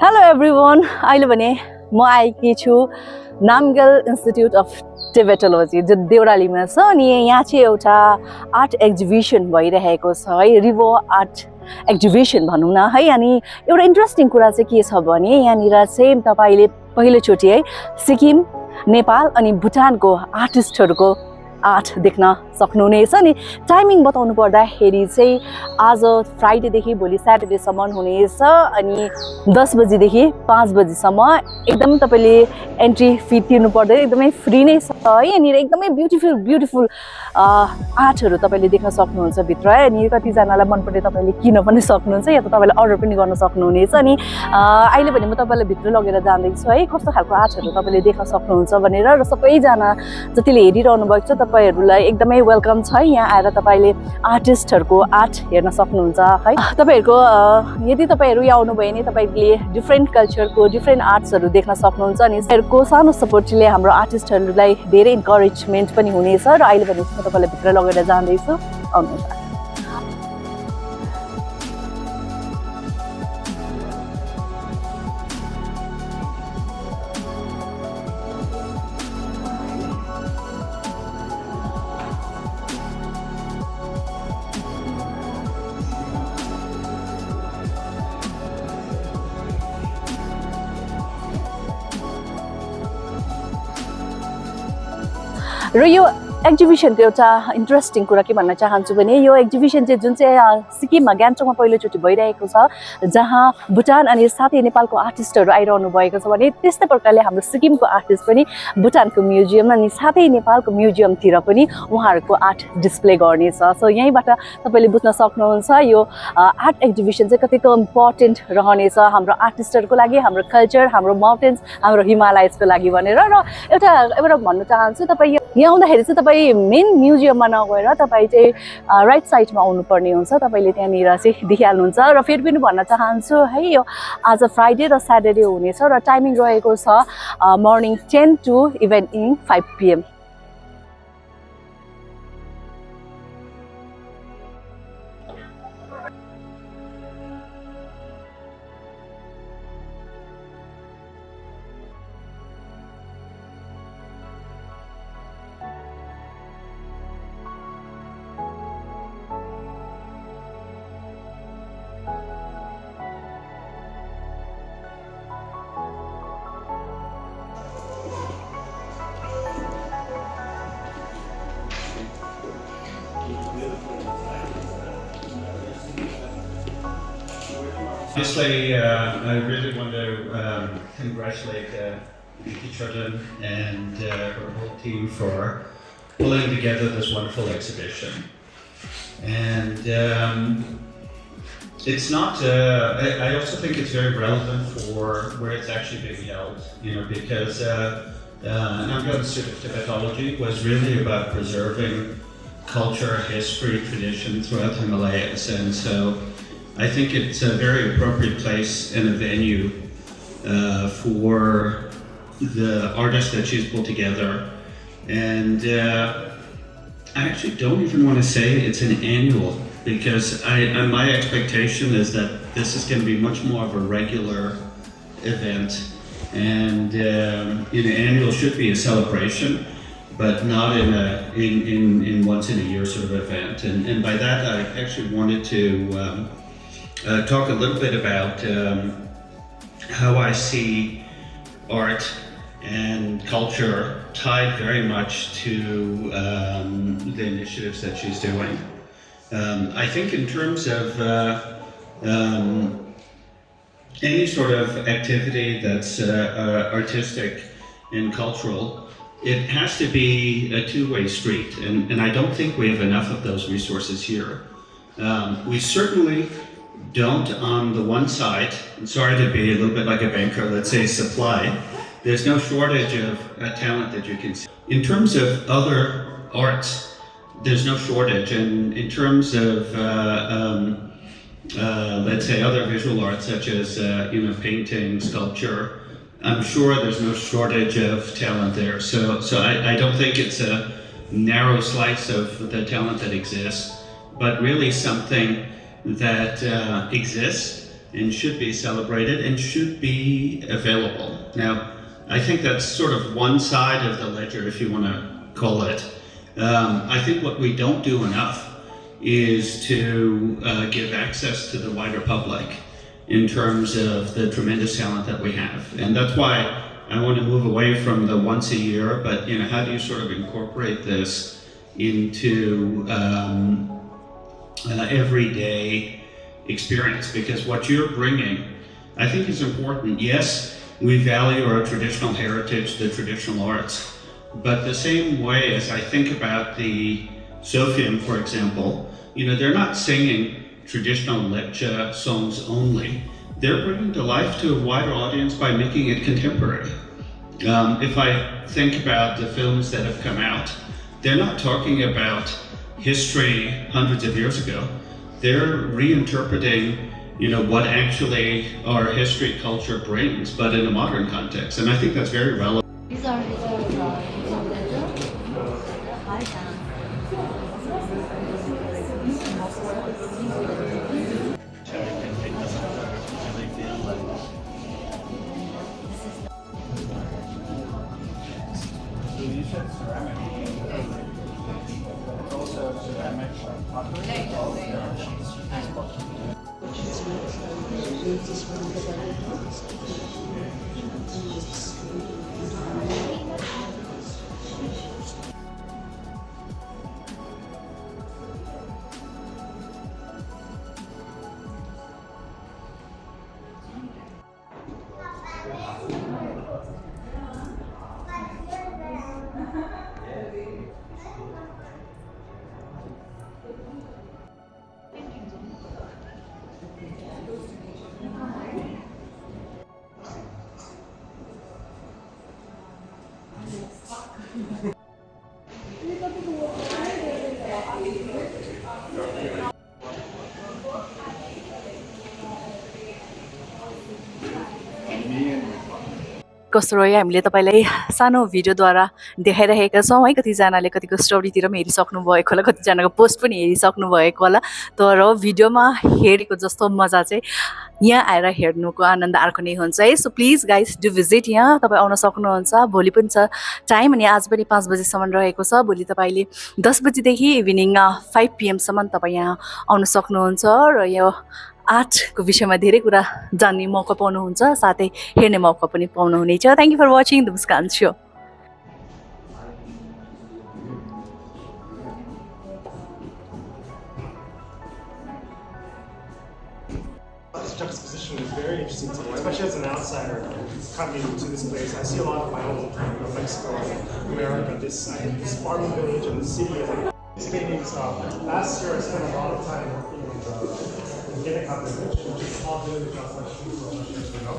Hello everyone अहिले भने म आएकी छु नामगल इन्स्टिट्युट अफ टिबेटोलोजी जो देउरालीमा छ अनि यहाँ चाहिँ एउटा आर्ट एक्जिबिसन भइरहेको छ है रिभर आर्ट एक्जिबिसन भनौँ न है अनि एउटा इन्ट्रेस्टिङ कुरा चाहिँ के छ भने यहाँनिर चाहिँ तपाईले पहिलोचोटि है सिक्किम नेपाल अनि भुटानको आर्टिस्टहरूको आर्ट देख्न सक्नुहुनेछ अनि टाइमिङ बताउनु पर्दाखेरि चाहिँ आज फ्राइडेदेखि भोलि स्याटरडेसम्म हुनेछ अनि 10 बजीदेखि 5 बजीसम्म एकदम तपाईले एन्ट्री फी तिर्नु पर्दैन एकदमै फ्री नै छ है अनि एकदमै ब्युटिफुल आर्टहरू तपाईले देख्न सक्नुहुन्छ भित्र है अनि कतिजनालाई मन पर्ने तपाईले किन पनि सक्नुहुन्छ या त तपाईले अर्डर पनि गर्न सक्नुहुनेछ अनि अहिले भने म तपाईलाई भित्र लगेर जाँदैछु है कस्तो खालको आर्टहरू तपाईले देख्न सक्नुहुन्छ भनेर र सबैजना जतिले हेरिरहनु भएको छ तपाईहरुलाई एकदमै वेलकम छ यहाँ आएर तपाईले आर्टिस्टहरुको आर्ट हेर्न सक्नुहुन्छ है तपाईहरुको यदि तपाईहरु यहाँ आउनुभयो भने तपाईले डिफरेन्ट कल्चरको डिफरेन्ट आर्ट्सहरु देख्न सक्नुहुन्छ अनि यसहरुको सानो सपोर्टले हाम्रो आर्टिस्टहरुलाई धेरै इन्करेजमेन्ट पनि हुनेछ र अहिले भने म तपाईलाई भित्र लगेर जाँदैछु आउनुहोस् र यो एक्जिबिसनको एउटा इन्ट्रेस्टिङ कुरा के भन्न चाहन्छु भने यो एक्जिबिसन चाहिँ जुन चाहिँ सिक्किममा ग्याङ्टोकमा पहिलोचोटि भइरहेको छ जहाँ भुटान अनि साथै नेपालको आर्टिस्टहरू आइरहनु भएको छ भने त्यस्तै प्रकारले हाम्रो सिक्किमको आर्टिस्ट पनि भुटानको म्युजियम अनि साथै नेपालको म्युजियमतिर पनि उहाँहरूको आर्ट डिस्प्ले गर्नेछ सो यहीँबाट तपाईँले बुझ्न सक्नुहुन्छ यो आर्ट एक्जिबिसन चाहिँ कतिको इम्पोर्टेन्ट रहनेछ हाम्रो आर्टिस्टहरूको लागि हाम्रो कल्चर हाम्रो माउन्टेन्स हाम्रो हिमालयसको लागि भनेर र एउटा भन्न चाहन्छु तपाईँ यहाँ आउँदाखेरि चाहिँ तपाईँ मेन म्युजियममा नगएर तपाईँ चाहिँ राइट साइडमा आउनुपर्ने हुन्छ तपाईँले त्यहाँनिर चाहिँ देखिहाल्नुहुन्छ र फेरि पनि भन्न चाहन्छु है यो आज फ्राइडे र स्याटरडे हुनेछ र टाइमिङ रहेको छ morning 10 to evening 5 PM Obviously, I really want to congratulate Nikki Chudlin and her whole team for pulling together this wonderful exhibition. And it's not, I also think it's very relevant for where it's actually being held, you know, because Namgyal Institute of Tibetology was really about preserving culture, history, tradition throughout the Himalayas. And so I think it's a very appropriate place and a venue for the artists that she's pulled together. And I actually don't even want to say it's an annual because my expectation is that this is going to be much more of a regular event. And annual should be a celebration, but not in once in a year sort of event. And by that, I actually wanted to talk a little bit about how I see art and culture tied very much to the initiatives that she's doing. I think in terms of any sort of activity that's artistic and cultural, it has to be a two-way street, and I don't think we have enough of those resources here. We certainly don't on the one side, and sorry to be a little bit like a banker, let's say supply, there's no shortage of talent that you can see. In terms of other arts, there's no shortage, and in terms of let's say other visual arts such as painting, sculpture, I'm sure there's no shortage of talent there. So I don't think it's a narrow slice of the talent that exists, but really something that exists and should be celebrated and should be available. Now, I think that's sort of one side of the ledger, if you want to call it. I think what we don't do enough is to give access to the wider public in terms of the tremendous talent that we have. And that's why I want to move away from the once a year, but how do you sort of incorporate this into everyday experience? Because what you're bringing, I think, is important. Yes, we value our traditional heritage, the traditional arts, but the same way as I think about the Sofium, for example, they're not singing traditional lepcha songs only. They're bringing to life to a wider audience by making it contemporary. If I think about the films that have come out, they're not talking about history hundreds of years ago. They're reinterpreting, what actually our history culture brings, but in a modern context. And I think that's very relevant. These are ceramic. It's also ceramic pottery. कस्तो रह्यो हामीले तपाईलाई सानो भिडियोद्वारा देखाइरहेका छौँ है। कतिजनाले कतिको स्टोरीतिर पनि हेरिसक्नु भएको होला, कतिजनाको पोस्ट पनि हेरिसक्नु भएको होला, तर भिडियोमा हेरेको जस्तो मजा चाहिँ यहाँ आएर हेर्नुको आनन्द अर्को नै हुन्छ है। So please guys do visit, यहाँ तपाईँ आउन सक्नुहुन्छ। भोलि पनि छ टाइम अनि आज पनि 5 बजेसम्म रहेको छ। भोलि तपाईँले 10 बजीदेखि इभिनिङ 5 PM सम्म तपाईँ यहाँ आउन सक्नुहुन्छ र यो आर्टको विषयमा धेरै कुरा जान्ने मौका पाउनुहुन्छ, साथै हेर्ने मौका पनि पाउनुहुनेछ। Thank you for watching the Muskan show. This juxtaposition is very interesting to me, especially as an outsider coming to this place. I see a lot of my old Mexico, America, this farming village and the city. These paintings, last year I spent a lot of time working with the Gangtok village, which is all village outside Chicago.